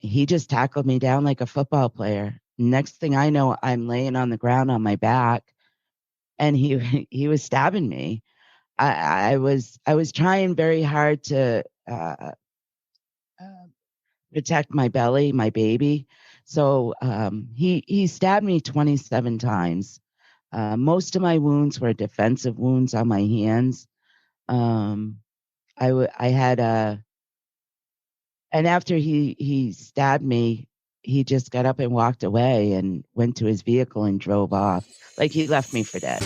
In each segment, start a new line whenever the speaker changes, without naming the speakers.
he just tackled me down like a football player. Next thing I know, I'm laying on the ground on my back, and he was stabbing me. I was trying very hard to uh, protect my belly, my baby. So he stabbed me 27 times. Most of my wounds were defensive wounds on my hands. Um, I had a, and after he stabbed me, he just got up and walked away and went to his vehicle and drove off. Like he left me for dead.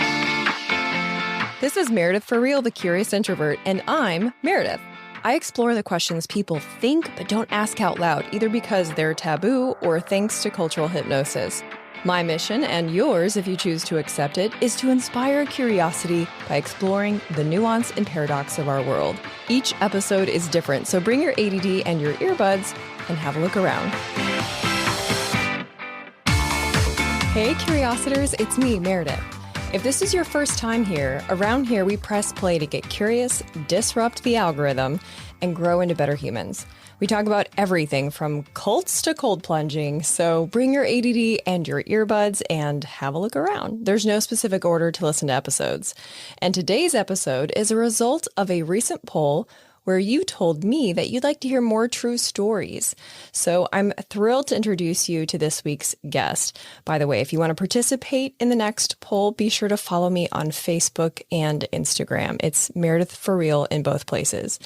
This is Meredith for Real, the Curious Introvert, and I'm Meredith. I explore the questions people think but don't ask out loud, either because they're taboo or thanks to cultural hypnosis. My mission, and yours if you choose to accept it, is to inspire curiosity by exploring the nuance and paradox of our world. Each episode is different, so bring your ADD and your earbuds and have a look around. Hey, Curiositors, it's me, Meredith. If this is your first time here, around here we press play to get curious, disrupt the algorithm, and grow into better humans. We talk about everything from cults to cold plunging, so bring your ADD and your earbuds and have a look around. There's no specific order to listen to episodes. And today's episode is a result of a recent poll where you told me that you'd like to hear more true stories. So I'm thrilled to introduce you to this week's guest. By the way, if you want to participate in the next poll, be sure to follow me on Facebook and Instagram. It's Meredith for Real in both places.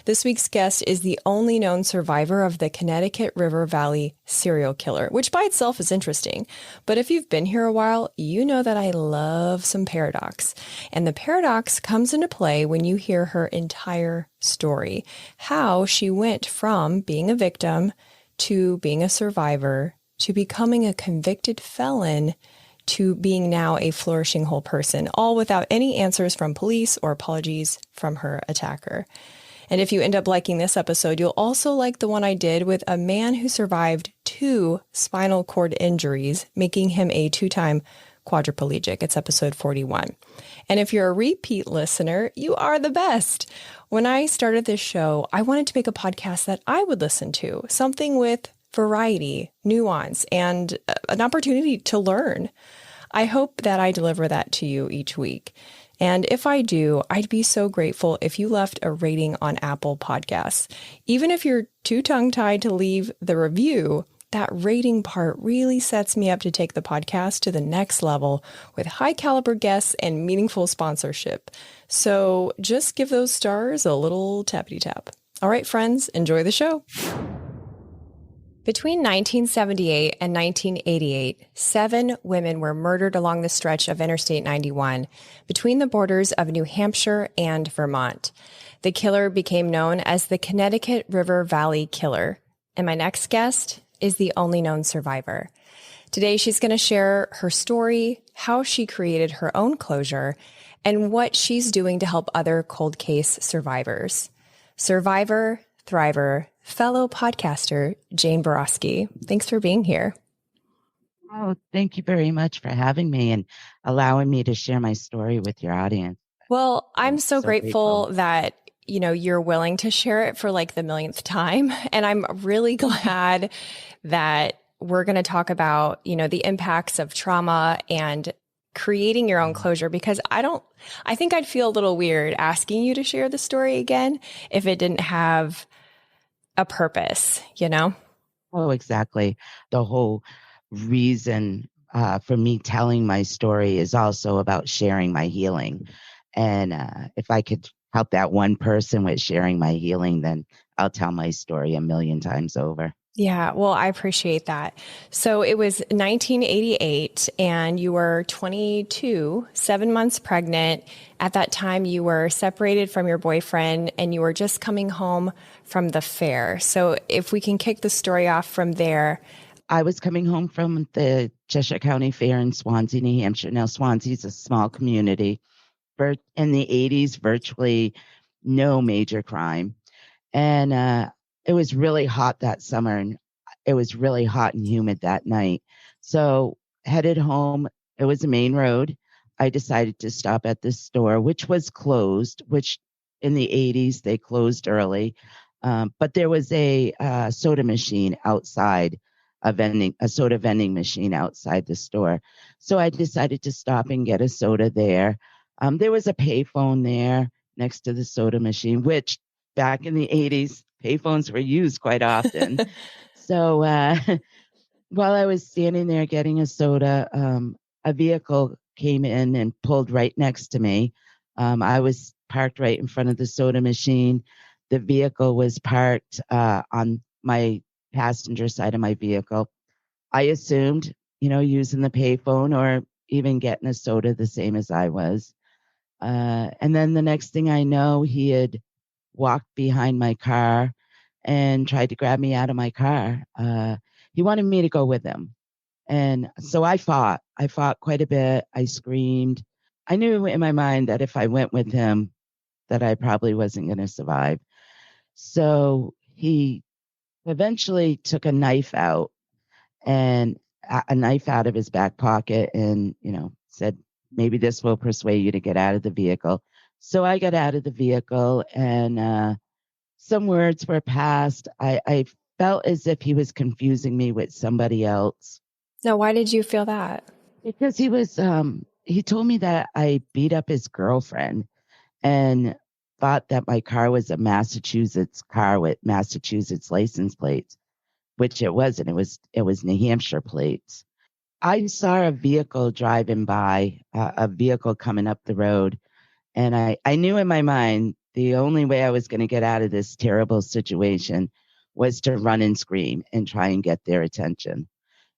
This week's guest is the only known survivor of the Connecticut River Valley serial killer, which by itself is interesting. But if you've been here a while, you know that I love some paradox. And the paradox comes into play when you hear her entire story, how she went from being a victim to being a survivor to becoming a convicted felon to being now a flourishing whole person, all without any answers from police or apologies from her attacker. And if you end up liking this episode, you'll also like the one I did with a man who survived 2 spinal cord injuries, making him a 2-time quadriplegic. It's episode 41. And if you're a repeat listener, you are the best. When I started this show, I wanted to make a podcast that I would listen to, something with variety, nuance, and an opportunity to learn. I hope that I deliver that to you each week. And if I do, I'd be so grateful if you left a rating on Apple Podcasts. Even if you're too tongue-tied to leave the review, that rating part really sets me up to take the podcast to the next level with high caliber guests and meaningful sponsorship. So just give those stars a little tappity tap. All right, friends, enjoy the show. Between 1978 and 1988, 7 women were murdered along the stretch of Interstate 91 between the borders of New Hampshire and Vermont. The killer became known as the Connecticut River Valley Killer. And my next guest is the only known survivor. Today, she's going to share her story, how she created her own closure, and what she's doing to help other cold case survivors. Survivor, thriver, fellow podcaster, Jane Boroski. Thanks for being here.
Oh, thank you very much for having me and allowing me to share my story with your audience.
Well, I'm so grateful that you're willing to share it for like the millionth time. And I'm really glad that we're going to talk about, the impacts of trauma and creating your own closure, because I think I'd feel a little weird asking you to share the story again if it didn't have a purpose,
Oh, exactly. The whole reason for me telling my story is also about sharing my healing. And if I could help that one person with sharing my healing, then I'll tell my story a million times over.
Yeah, well, I appreciate that. So it was 1988 and you were 22, 7 months pregnant. At that time, you were separated from your boyfriend and you were just coming home from the fair. So if we can kick the story off from there.
I was coming home from the Cheshire County Fair in Swansea, New Hampshire. Now, Swansea is a small community. In the 80s, virtually no major crime. And it was really hot that summer, and it was really hot and humid that night. So headed home. It was a main road. I decided to stop at this store, which was closed, which in the 80s, they closed early. But there was a soda machine outside, a soda vending machine outside the store. So I decided to stop and get a soda there. There was a payphone there next to the soda machine, which back in the 80s, payphones were used quite often. So while I was standing there getting a soda, a vehicle came in and pulled right next to me. I was parked right in front of the soda machine. The vehicle was parked on my passenger side of my vehicle. I assumed, using the payphone or even getting a soda the same as I was. And then the next thing I know, he had walked behind my car and tried to grab me out of my car. He wanted me to go with him. And so I fought. I fought quite a bit. I screamed. I knew in my mind that if I went with him, that I probably wasn't going to survive. So he eventually took a knife out and a knife out of his back pocket and, said, maybe this will persuade you to get out of the vehicle. So I got out of the vehicle and some words were passed. I felt as if he was confusing me with somebody else.
Now, why did you feel that?
Because he told me that I beat up his girlfriend and thought that my car was a Massachusetts car with Massachusetts license plates, which it wasn't. It was New Hampshire plates. I saw a vehicle driving by, a vehicle coming up the road, and I knew in my mind the only way I was going to get out of this terrible situation was to run and scream and try and get their attention.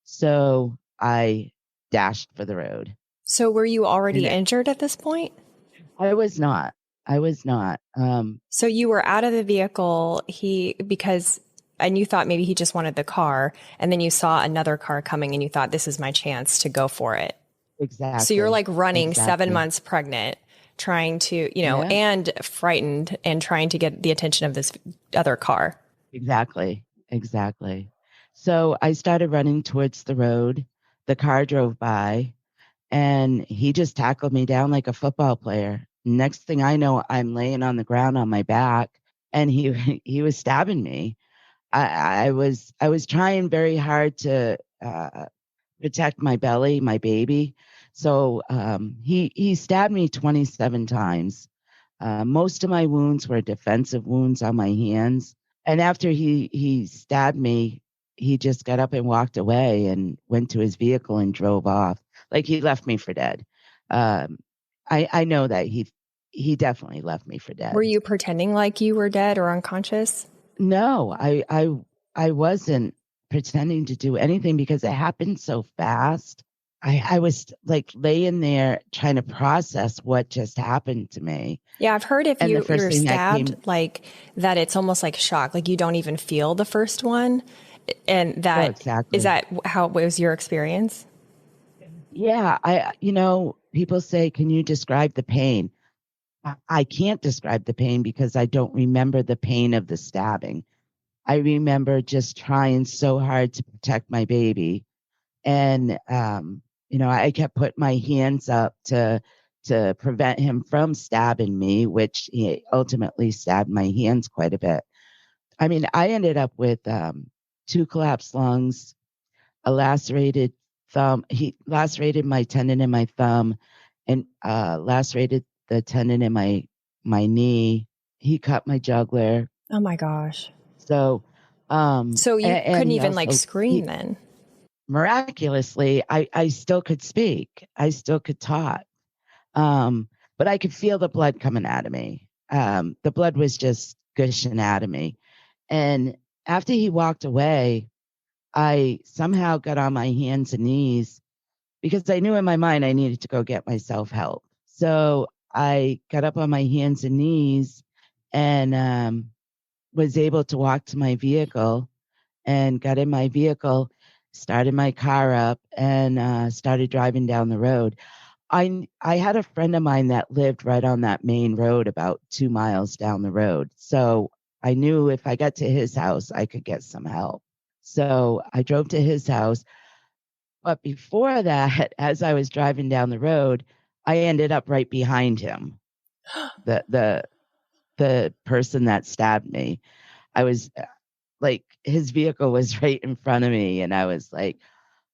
So I dashed for the road.
So were you already injured at this point?
I was not.
So you were out of the vehicle, and you thought maybe he just wanted the car, and then you saw another car coming and you thought, this is my chance to go for it.
Exactly.
So you're like running 7 months pregnant, trying to, and frightened and trying to get the attention of this other car.
Exactly. So I started running towards the road. The car drove by and he just tackled me down like a football player. Next thing I know, I'm laying on the ground on my back and he was stabbing me. I was trying very hard to protect my belly, my baby. So he stabbed me 27 times. Most of my wounds were defensive wounds on my hands. And after he stabbed me, he just got up and walked away and went to his vehicle and drove off. Like he left me for dead. I know that he definitely left me for dead.
Were you pretending like you were dead or unconscious?
No, I wasn't pretending to do anything because it happened so fast. I was like laying there trying to process what just happened to me.
Yeah, I've heard if you're stabbed like that, it's almost like shock. Like you don't even feel the first one. And that
exactly.
Is that how it was your experience?
Yeah, people say, can you describe the pain? I can't describe the pain because I don't remember the pain of the stabbing. I remember just trying so hard to protect my baby. And, I kept putting my hands up to prevent him from stabbing me, which he ultimately stabbed my hands quite a bit. I mean, I ended up with 2 collapsed lungs, a lacerated thumb. He lacerated my tendon in my thumb and lacerated the tendon in my knee. He cut my jugular.
Oh my gosh.
So
you couldn't even like scream then?
Miraculously, I still could speak. I still could talk. But I could feel the blood coming out of me. The blood was just gushing out of me. And after he walked away, I somehow got on my hands and knees because I knew in my mind I needed to go get myself help. So I got up on my hands and knees and was able to walk to my vehicle and got in my vehicle, started my car up and started driving down the road. I had a friend of mine that lived right on that main road about 2 miles down the road. So I knew if I got to his house, I could get some help. So I drove to his house. But before that, as I was driving down the road, I ended up right behind him, the person that stabbed me. I was like, his vehicle was right in front of me. And I was like,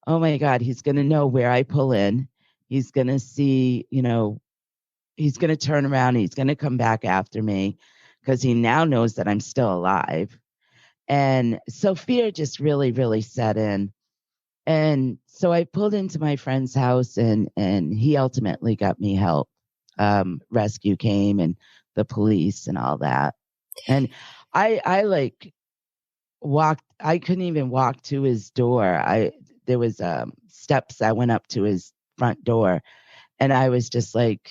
oh my God, he's going to know where I pull in. He's going to see, he's going to turn around. He's going to come back after me because he now knows that I'm still alive. And so fear just really, really set in. And so I pulled into my friend's house, and he ultimately got me help. Rescue came and the police and all that. And I like walked, I couldn't even walk to his door. There was steps that went up to his front door, and I was just like,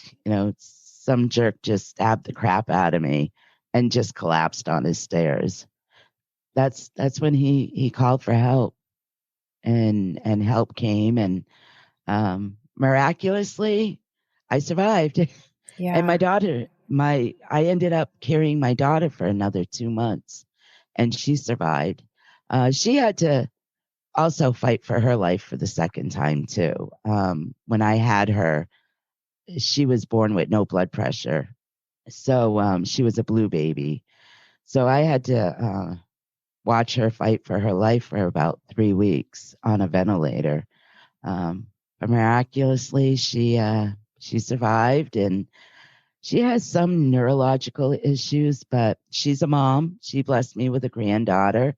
some jerk just stabbed the crap out of me and just collapsed on his stairs. That's when he called for help, and help came, and miraculously I survived.
Yeah.
And my daughter, I ended up carrying my daughter for another 2 months, and she survived. She had to also fight for her life for the second time too. When I had her, she was born with no blood pressure. So she was a blue baby. So I had to watch her fight for her life for about 3 weeks on a ventilator. But miraculously, she survived, and she has some neurological issues, but she's a mom. She blessed me with a granddaughter.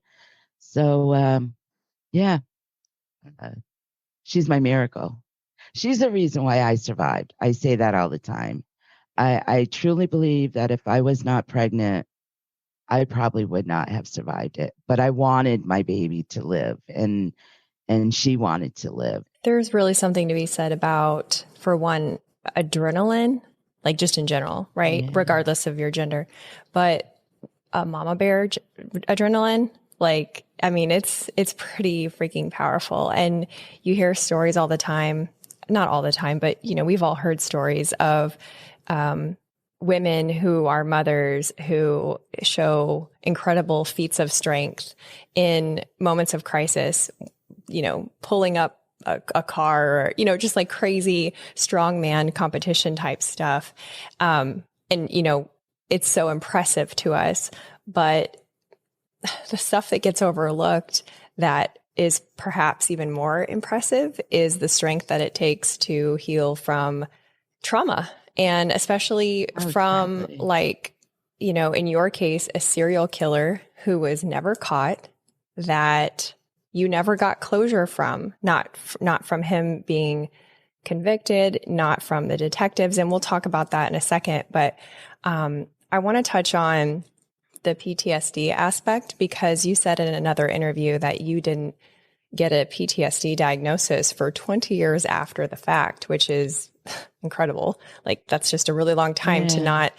So yeah, uh, she's my miracle. She's the reason why I survived. I say that all the time. I truly believe that if I was not pregnant, I probably would not have survived it. But I wanted my baby to live, and she wanted to live.
There's really something to be said about, for one, adrenaline, like just in general, right?
Yeah.
Regardless of your gender. But mama bear adrenaline, like, I mean, it's pretty freaking powerful. And you hear stories all the time, not all the time, but, we've all heard stories of women who are mothers who show incredible feats of strength in moments of crisis, pulling up a car, or, just like crazy strongman competition type stuff. And, it's so impressive to us, but the stuff that gets overlooked that is perhaps even more impressive is the strength that it takes to heal from trauma. And especially from
exactly.
like, in your case, a serial killer who was never caught, that you never got closure from, not from him being convicted, not from the detectives. And we'll talk about that in a second. But I want to touch on the PTSD aspect, because you said in another interview that you didn't get a PTSD diagnosis for 20 years after the fact, which is incredible. Like, that's just a really long time to not,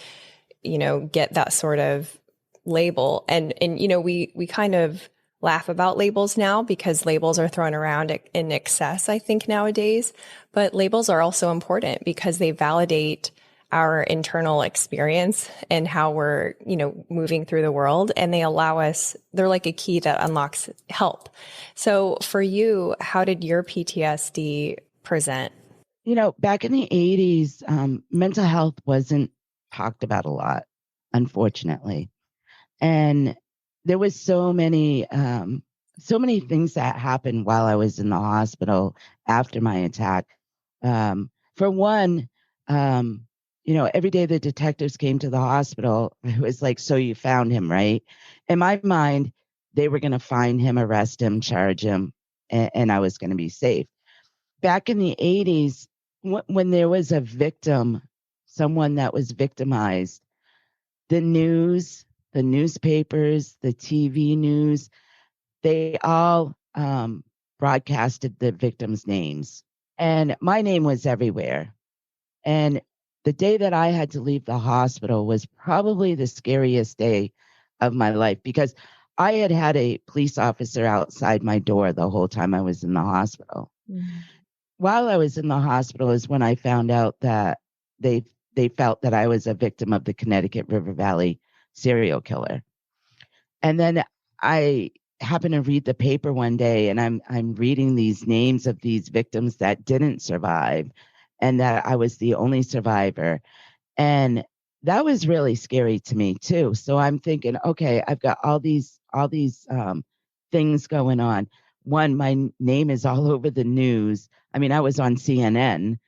get that sort of label. And we kind of laugh about labels now because labels are thrown around in excess, I think, nowadays. But labels are also important because they validate our internal experience and how we're, moving through the world. And they allow us, they're like a key that unlocks help. So for you, how did your PTSD present?
Back in the 80s, mental health wasn't talked about a lot, unfortunately. And there was so many things that happened while I was in the hospital after my attack. For one, every day the detectives came to the hospital, it was like, so you found him, right? In my mind, they were going to find him, arrest him, charge him, and I was going to be safe. Back in the 80s, when there was a victim, someone that was victimized, the news, the newspapers, the TV news, they all broadcasted the victims' names. And my name was everywhere. And the day that I had to leave the hospital was probably the scariest day of my life, because I had a police officer outside my door the whole time I was in the hospital. Mm-hmm. While I was in the hospital is when I found out that they felt that I was a victim of the Connecticut River Valley serial killer. And then I happened to read the paper one day, and I'm reading these names of these victims that didn't survive, and that I was the only survivor. And that was really scary to me too. So I'm thinking, okay, I've got all these things going on. One, my name is all over the news. I mean, I was on CNN,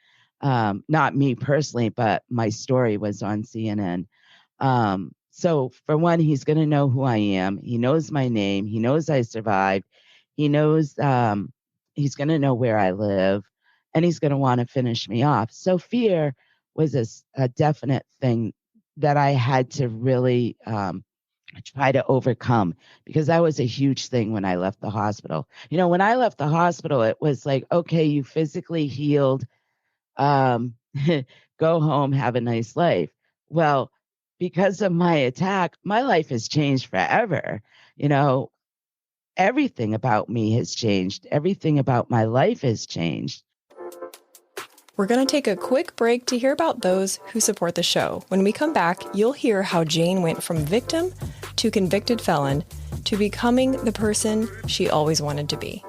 not me personally, but my story was on CNN. So for one, he's going to know who I am. He knows my name. He knows I survived. He knows he's going to know where I live, and he's going to want to finish me off. So fear was a definite thing that I had to really try to overcome, because that was a huge thing when I left the hospital. When I left the hospital, it was like, okay, you physically healed, um, go home, have a nice life. Well, because of my attack, my life has changed forever. You know, everything about me has changed. Everything about my life has changed.
We're going to take a quick break to hear about those who support the show. When we come back, you'll hear how Jane went from victim to convicted felon to becoming the person she always wanted to be.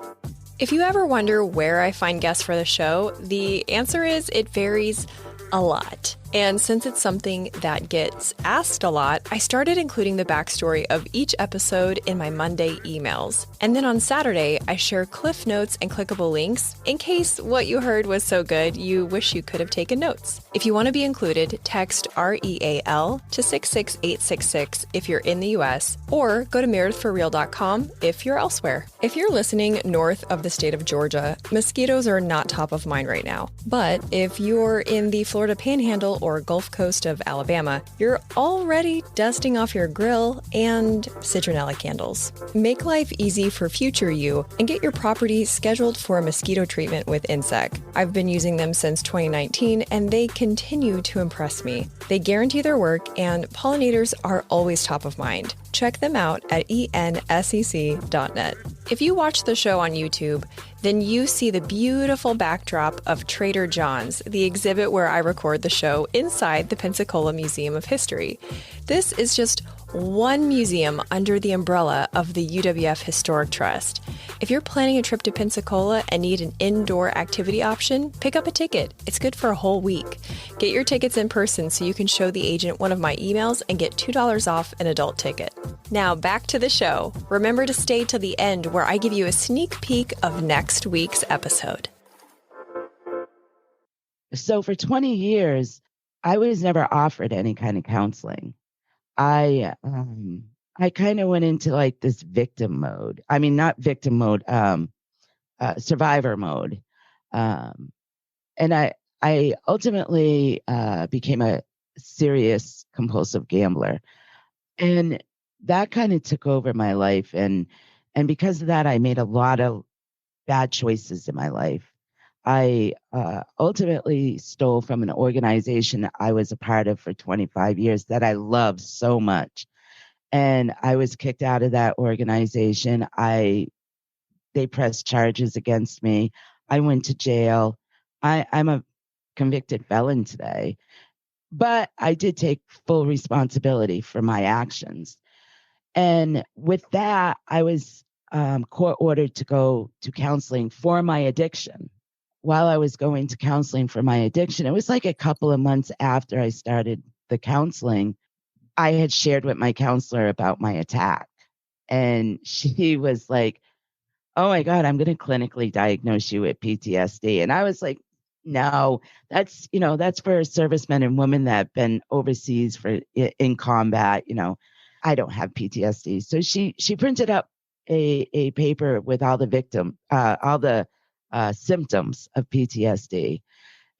If you ever wonder where I find guests for the show, the answer is it varies a lot. And since it's something that gets asked a lot, I started including the backstory of each episode in my Monday emails. And then on Saturday, I share cliff notes and clickable links in case what you heard was so good you wish you could have taken notes. If you want to be included, text REAL to 66866 if you're in the US, or go to meredithforreal.com if you're elsewhere. If you're listening north of the state of Georgia, mosquitoes are not top of mind right now. But if you're in the Florida Panhandle or Gulf Coast of Alabama, you're already dusting off your grill and citronella candles. Make life easy for future you and get your property scheduled for a mosquito treatment with Insect. I've been using them since 2019 and they continue to impress me. They guarantee their work and pollinators are always top of mind. Check them out at ensec.net. If you watch the show on YouTube, then you see the beautiful backdrop of Trader John's, the exhibit where I record the show inside the Pensacola Museum of History. This is just one museum under the umbrella of the UWF Historic Trust. If you're planning a trip to Pensacola and need an indoor activity option, pick up a ticket. It's good for a whole week. Get your tickets in person so you can show the agent one of my emails and get $2 off an adult ticket. Now back to the show. Remember to stay till the end where I give you a sneak peek of next week's episode.
So for 20 years, I was never offered any kind of counseling. I kind of went into like this victim mode. I mean, not victim mode, survivor mode. And I ultimately became a serious compulsive gambler, and that kind of took over my life. And because of that, I made a lot of bad choices in my life. I ultimately stole from an organization I was a part of for 25 years that I loved so much. And I was kicked out of that organization. They pressed charges against me. I went to jail. I'm a convicted felon today, but I did take full responsibility for my actions. And with that, I was court ordered to go to counseling for my addiction. While I was going to counseling for my addiction, it was like a couple of months after I started the counseling, I had shared with my counselor about my attack. And she was like, "Oh my God, I'm going to clinically diagnose you with PTSD." And I was like, "No, that's for servicemen and women that have been overseas in combat. I don't have PTSD." So she printed up a paper with all the symptoms of PTSD.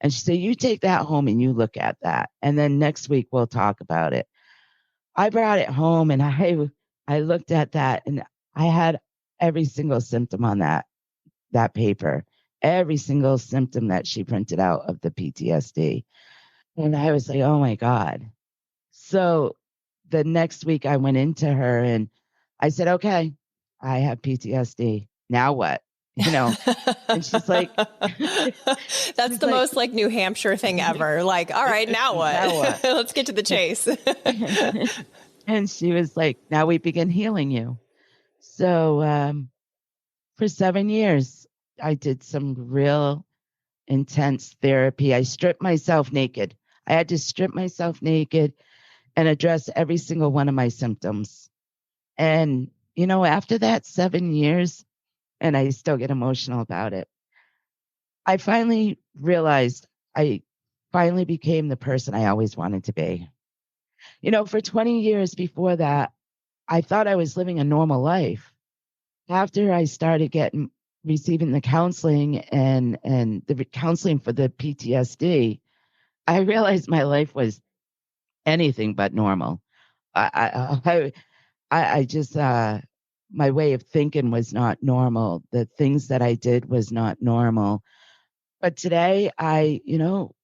And she said, "You take that home and you look at that. And then next week we'll talk about it." I brought it home and I looked at that, and I had every single symptom on that paper, every single symptom that she printed out of the PTSD. And I was like, "Oh my God." So the next week I went into her and I said, "Okay, I have PTSD. Now what?" And she's like,
That's the most like New Hampshire thing ever. Like, all right, now what?
"Now what?"
Let's get to the chase.
And she was like, "Now we begin healing you." So for 7 years, I did some real intense therapy. I stripped myself naked. I had to strip myself naked and address every single one of my symptoms. And, after that 7 years, and I still get emotional about it, I finally realized I finally became the person I always wanted to be. For 20 years before that, I thought I was living a normal life. After I started receiving the counseling and the counseling for the PTSD, I realized my life was anything but normal. I just my way of thinking was not normal. The things that I did was not normal. But today,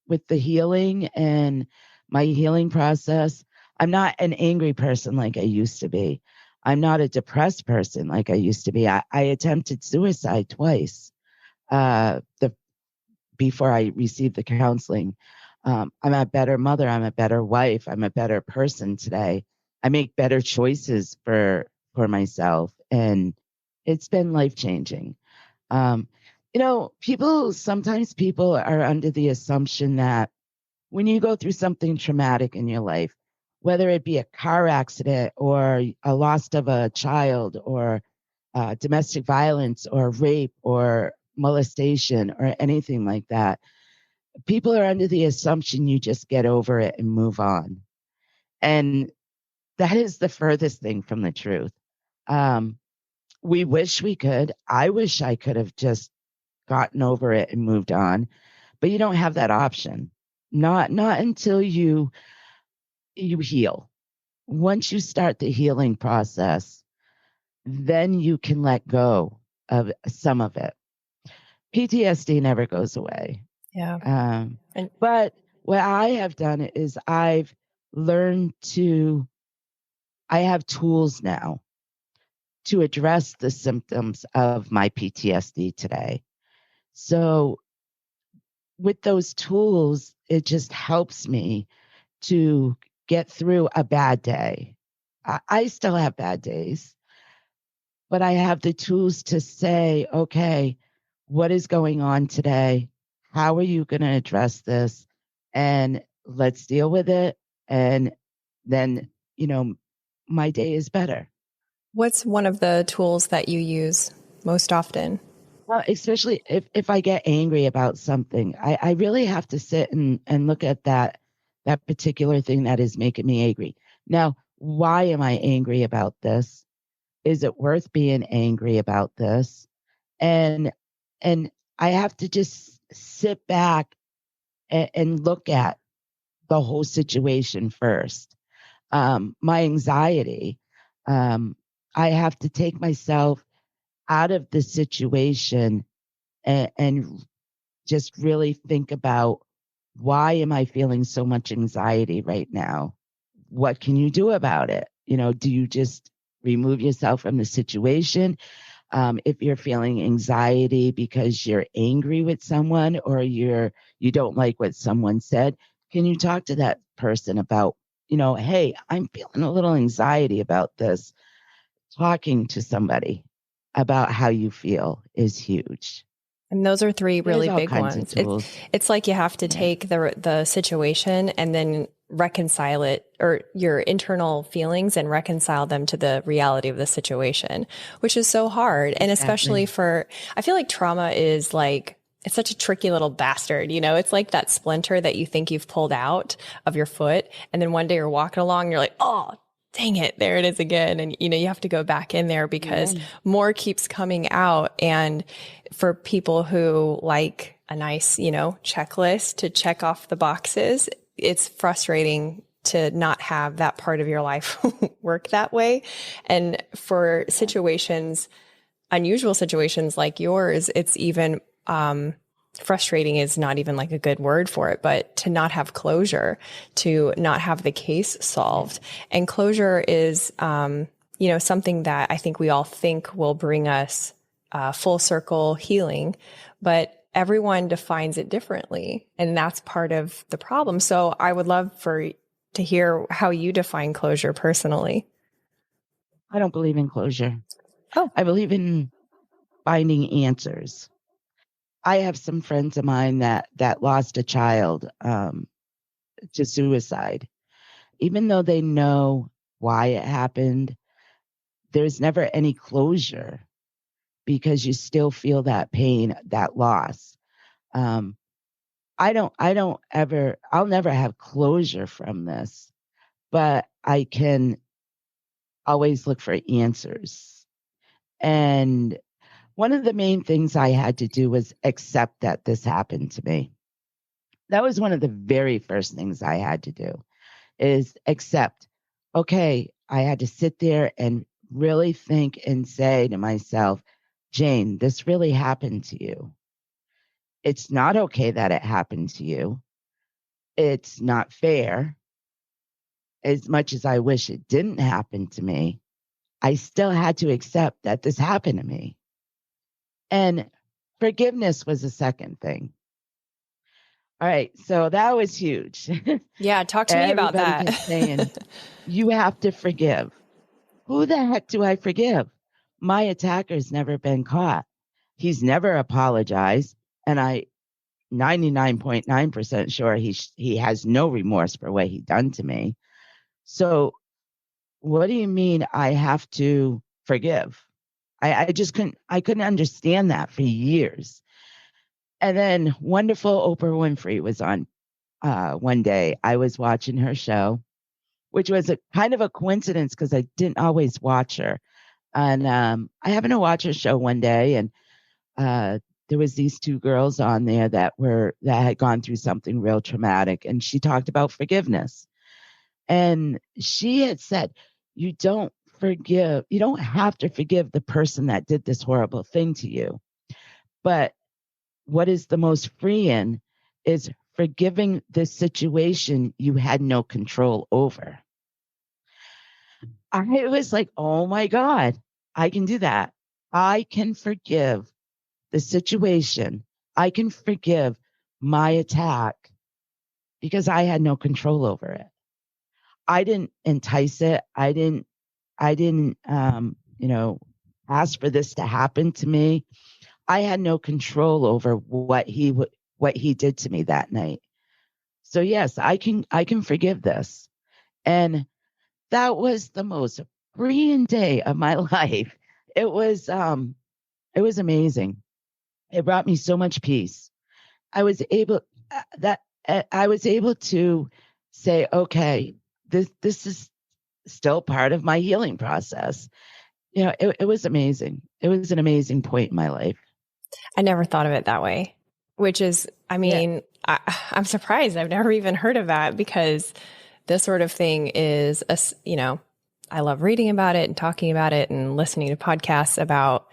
with the healing and my healing process, I'm not an angry person like I used to be. I'm not a depressed person like I used to be. I attempted suicide twice before I received the counseling. I'm a better mother. I'm a better wife. I'm a better person today. I make better choices for myself, and it's been life changing. Um, sometimes people are under the assumption that when you go through something traumatic in your life, whether it be a car accident or a loss of a child or domestic violence or rape or molestation or anything like that, people are under the assumption you just get over it and move on. And that is the furthest thing from the truth. Um, we wish we could. I wish I could have just gotten over it and moved on, but you don't have that option. Not until you heal. Once you start the healing process, then you can let go of some of it. PTSD never goes away.
Yeah.
But what I have done is I've learned I have tools now to address the symptoms of my PTSD today. So with those tools, it just helps me to get through a bad day. I still have bad days, but I have the tools to say, okay, what is going on today? How are you going to address this? And let's deal with it. And then, my day is better.
What's one of the tools that you use most often?
Well, especially if I get angry about something, I really have to sit and look at that particular thing that is making me angry. Now, why am I angry about this? Is it worth being angry about this? And and I have to just sit back and look at the whole situation first. My anxiety, I have to take myself out of the situation and just really think about, why am I feeling so much anxiety right now? What can you do about it? Do you just remove yourself from the situation? If you're feeling anxiety because you're angry with someone or you don't like what someone said, can you talk to that person about, hey, I'm feeling a little anxiety about this. Talking to somebody about how you feel is huge.
And those are three
There's
really
all
big
kinds
ones.
of tools.
It's like you have to take the situation and then reconcile it, or your internal feelings, and reconcile them to the reality of the situation, which is so hard. And especially I feel like trauma is like, it's such a tricky little bastard. It's like that splinter that you think you've pulled out of your foot. And then one day you're walking along and you're like, oh, dang it, there it is again. And, you have to go back in there because more keeps coming out. And for people who like a nice, checklist to check off the boxes, it's frustrating to not have that part of your life work that way. And for situations, unusual situations like yours, it's even, frustrating is not even like a good word for it, but to not have closure, to not have the case solved. And closure is, something that I think we all think will bring us full circle healing, but everyone defines it differently. And that's part of the problem. So I would love to hear how you define closure personally.
I don't believe in closure.
Oh,
I believe in finding answers. I have some friends of mine that lost a child to suicide. even though they know why it happened, there's never any closure because you still feel that pain, that loss. Um, I'll never have closure from this, but I can always look for answers. And one of the main things I had to do was accept that this happened to me. That was one of the very first things I had to do is accept, okay, I had to sit there and really think and say to myself, Jane, this really happened to you. It's not okay that it happened to you. It's not fair. As much as I wish it didn't happen to me, I still had to accept that this happened to me. And forgiveness was the second thing. All right, so that was huge.
Yeah, talk to me about
Everybody
that.
kept saying, you have to forgive. Who the heck do I forgive? My attacker's never been caught. He's never apologized. And I 99.9% sure he has no remorse for what he done to me. So what do you mean I have to forgive? I just couldn't understand that for years. And then wonderful Oprah Winfrey was on one day. I was watching her show, which was a kind of a coincidence because I didn't always watch her. And I happened to watch her show one day, and there was these two girls on there that had gone through something real traumatic, and she talked about forgiveness. And she had said, you don't have to forgive the person that did this horrible thing to you. But what is the most freeing is forgiving the situation you had no control over. I was like, oh my God, I can do that. I can forgive the situation. I can forgive my attack because I had no control over it. I didn't entice it. I didn't, ask for this to happen to me. I had no control over what he did to me that night. So yes, I can forgive this. And that was the most freeing day of my life. It was amazing. It brought me so much peace. I was able I was able to say, okay, this is still part of my healing process. It was amazing. It was an amazing point in my life.
I never thought of it that way, which is, I
Yeah.
mean, I'm surprised. I've never even heard of that because this sort of thing is, I love reading about it and talking about it and listening to podcasts about,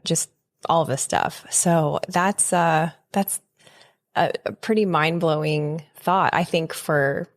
just all of this stuff. So that's a pretty mind blowing thought, I think, for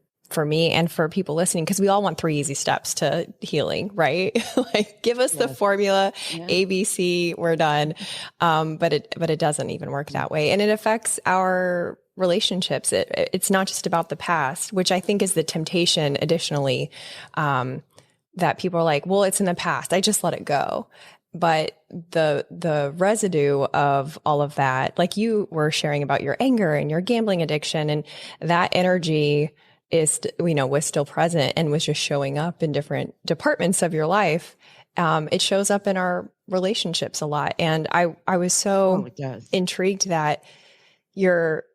me and for people listening, because we all want 3 easy steps to healing, right? Like, give us the formula, ABC, we're done. But it doesn't even work that way. And it affects our relationships. It's not just about the past, which I think is the temptation additionally, that people are like, well, it's in the past, I just let it go. But the residue of all of that, like you were sharing about your anger and your gambling addiction, and that energy was still present and was just showing up in different departments of your life. It shows up in our relationships a lot. And I was so intrigued that your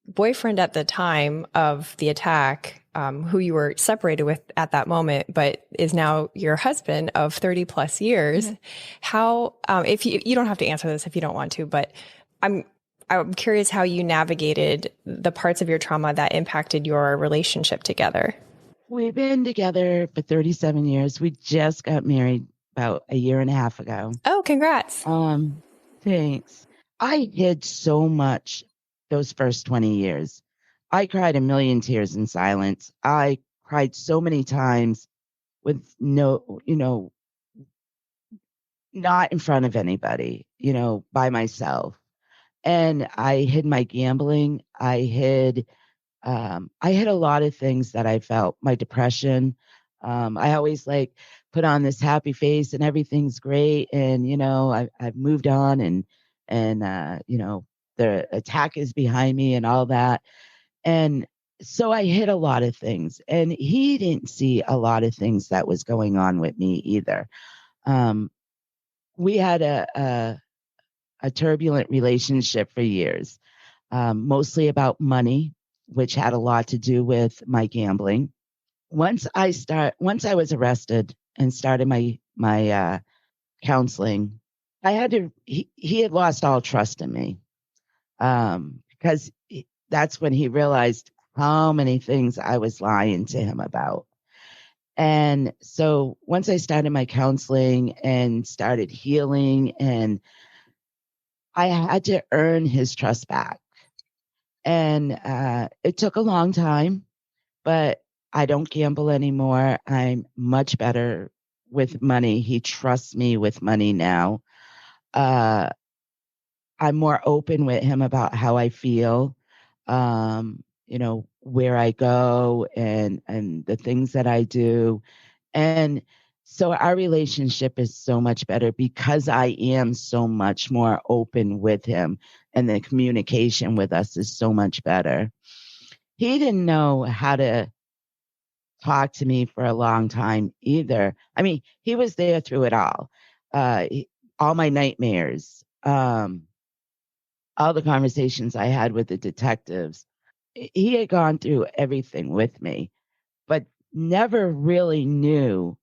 boyfriend at the time of the attack, who you were separated with at that moment, but is now your husband of 30 plus years. Mm-hmm. How, if you don't have to answer this if you don't want to, but I'm curious how you navigated the parts of your trauma that impacted your relationship together.
We've been together for 37 years. We just got married about a year and a half ago.
Oh, congrats.
Thanks. I hid so much those first 20 years. I cried a million tears in silence. I cried so many times with not in front of anybody, by myself. And I hid my gambling. I hid a lot of things that I felt, my depression. I always put on this happy face and everything's great. And, I've moved on and the attack is behind me and all that. And so I hid a lot of things, and he didn't see a lot of things that was going on with me either. Um, we had a turbulent relationship for years, mostly about money, which had a lot to do with my gambling. Once I was arrested and started my counseling, he had lost all trust in me, because that's when he realized how many things I was lying to him about. And so once I started my counseling and started healing, and I had to earn his trust back. And it took a long time, but I don't gamble anymore. I'm much better with money. He trusts me with money now. Uh, I'm more open with him about how I feel, where I go, and the things that I do. And so our relationship is so much better because I am so much more open with him, and the communication with us is so much better. He didn't know how to talk to me for a long time either. I mean, he was there through it all. All my nightmares, all the conversations I had with the detectives. He had gone through everything with me, but never really knew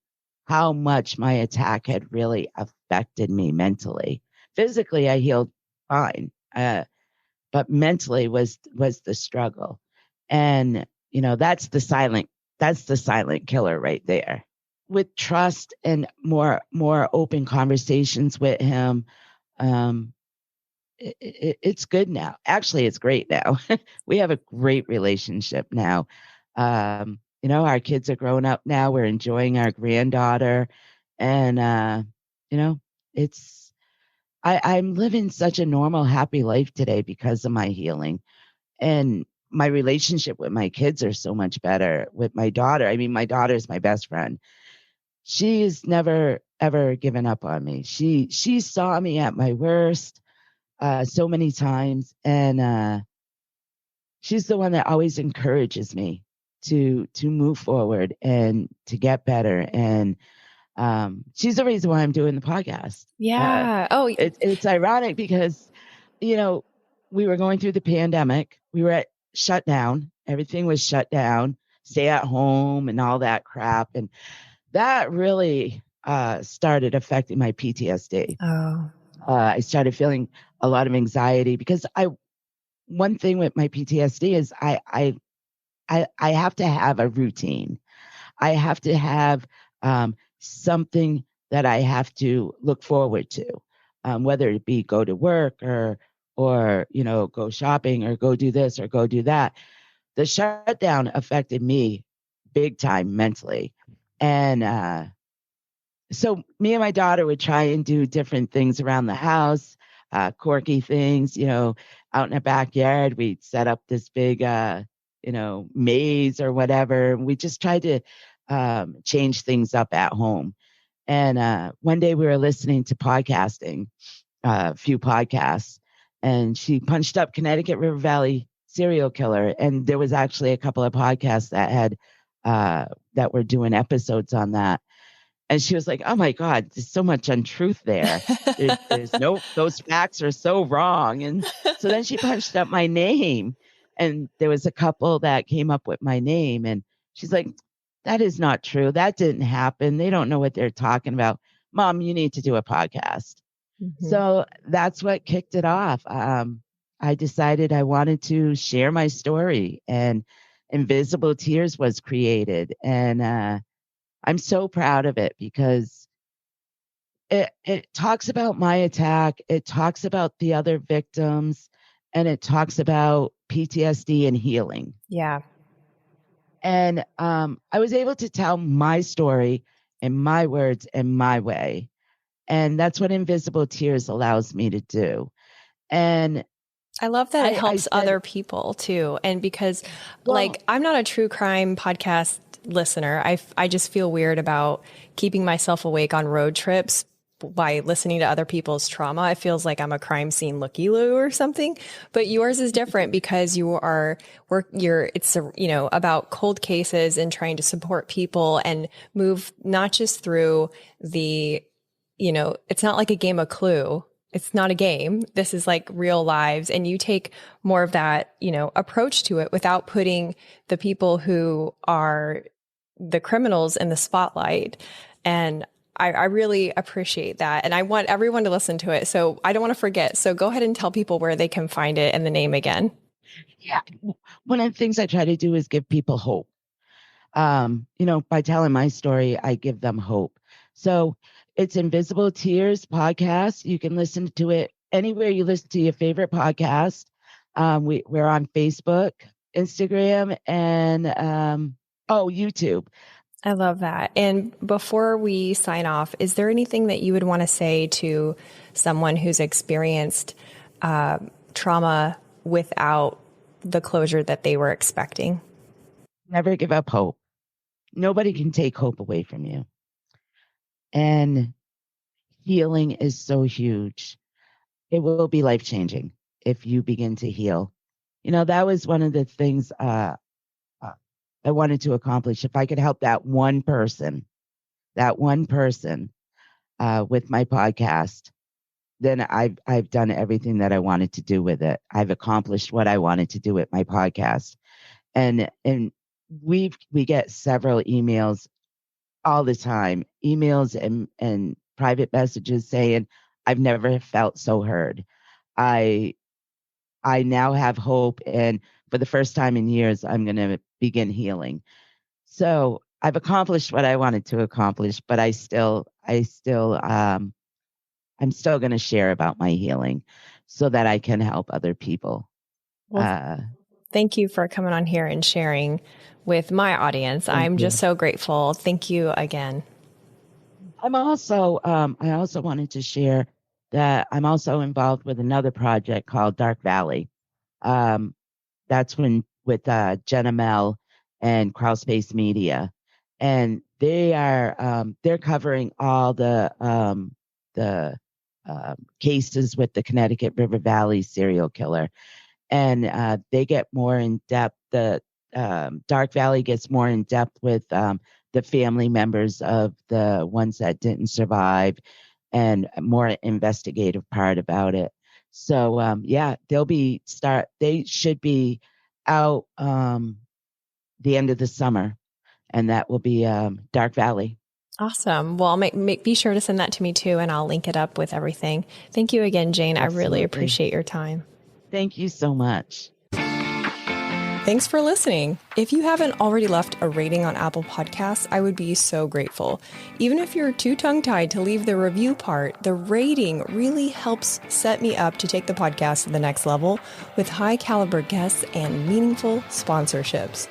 how much my attack had really affected me mentally. Physically, I healed fine, but mentally was the struggle. And that's the silent killer right there. With trust and more open conversations with him, um, it's good now. Actually, it's great now. We have a great relationship now. Our kids are grown up now. We're enjoying our granddaughter, and you know, it's I'm living such a normal, happy life today because of my healing, and my relationship with my kids are so much better. With my daughter, I mean, my daughter is my best friend. She's never ever given up on me. She saw me at my worst so many times. And she's the one that always encourages me to move forward and to get better. And she's the reason why I'm doing the podcast.
Yeah.
It's ironic because, you know, we were going through the pandemic. We were shut down. Everything was shut down, stay at home and all that crap. And that really started affecting my PTSD.
Oh.
I started feeling a lot of anxiety because one thing with my PTSD is I have to have a routine. I have to have something that I have to look forward to, whether it be go to work or go shopping or go do this or go do that. The shutdown affected me big time mentally, and so me and my daughter would try and do different things around the house, quirky things, out in the backyard. We'd set up this big, maze or whatever. And we just tried to change things up at home. And one day we were listening to podcasting, a few podcasts, and she punched up Connecticut River Valley Serial Killer. And there was actually a couple of podcasts that were doing episodes on that. And she was like, "Oh my God, there's so much untruth there. Those facts are so wrong." And so then she punched up my name, and there was a couple that came up with my name, and she's like, "That is not true. That didn't happen. They don't know what they're talking about. Mom, you need to do a podcast."
Mm-hmm.
So that's what kicked it off. I decided I wanted to share my story, and Invisible Tears was created. And I'm so proud of it because it talks about my attack, it talks about the other victims, and it talks about PTSD and healing.
Yeah.
And I was able to tell my story in my words and my way. And that's what Invisible Tears allows me to do. And
I love that it
I
helps
said,
other people too. And because
well,
I'm not a true crime podcast listener. I just feel weird about keeping myself awake on road trips. by listening to other people's trauma. It feels like I'm a crime scene looky-loo or something, but yours is different because it's about cold cases and trying to support people and move not just through it's not like a game of Clue. It's not a game. This is like real lives. And you take more of that, approach to it without putting the people who are the criminals in the spotlight. And I really appreciate that. And I want everyone to listen to it. So I don't want to forget. So go ahead and tell people where they can find it and the name again.
Yeah. One of the things I try to do is give people hope. By telling my story, I give them hope. So it's Invisible Tears podcast. You can listen to it anywhere you listen to your favorite podcast. We're on Facebook, Instagram, and YouTube.
I love that. And before we sign off, is there anything that you would want to say to someone who's experienced trauma without the closure that they were expecting?
Never give up hope. Nobody can take hope away from you. And healing is so huge. It will be life-changing if you begin to heal. That was one of the things I wanted to accomplish. If I could help that one person with my podcast, then I've done everything that I wanted to do with it. I've accomplished what I wanted to do with my podcast. And we get several emails all the time, and private messages saying, I've never felt so heard. I now have hope, and for the first time in years, I'm going to begin healing. So I've accomplished what I wanted to accomplish, but I'm still going to share about my healing so that I can help other people.
Well, thank you for coming on here and sharing with my audience. I'm just so grateful. Thank you again.
I also wanted to share that I'm also involved with another project called Dark Valley. That's with Jenna Mel and Crawlspace Media, and they're covering all the cases with the Connecticut River Valley serial killer, and they get more in depth. The Dark Valley gets more in depth with the family members of the ones that didn't survive, and a more investigative part about it. So they should be out the end of the summer, and that will be Dark Valley.
Awesome. Well, be sure to send that to me too, and I'll link it up with everything. Thank you again, Jane. Absolutely. I really appreciate your time.
Thank you so much.
Thanks for listening. If you haven't already left a rating on Apple Podcasts, I would be so grateful. Even if you're too tongue-tied to leave the review part, the rating really helps set me up to take the podcast to the next level with high-caliber guests and meaningful sponsorships.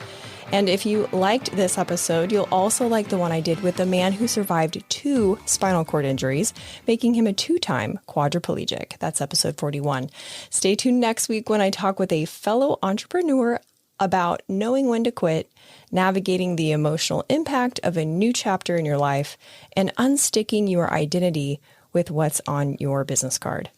And if you liked this episode, you'll also like the one I did with a man who survived 2 spinal cord injuries, making him a 2-time quadriplegic. That's episode 41. Stay tuned next week when I talk with a fellow entrepreneur about knowing when to quit, navigating the emotional impact of a new chapter in your life, and unsticking your identity with what's on your business card.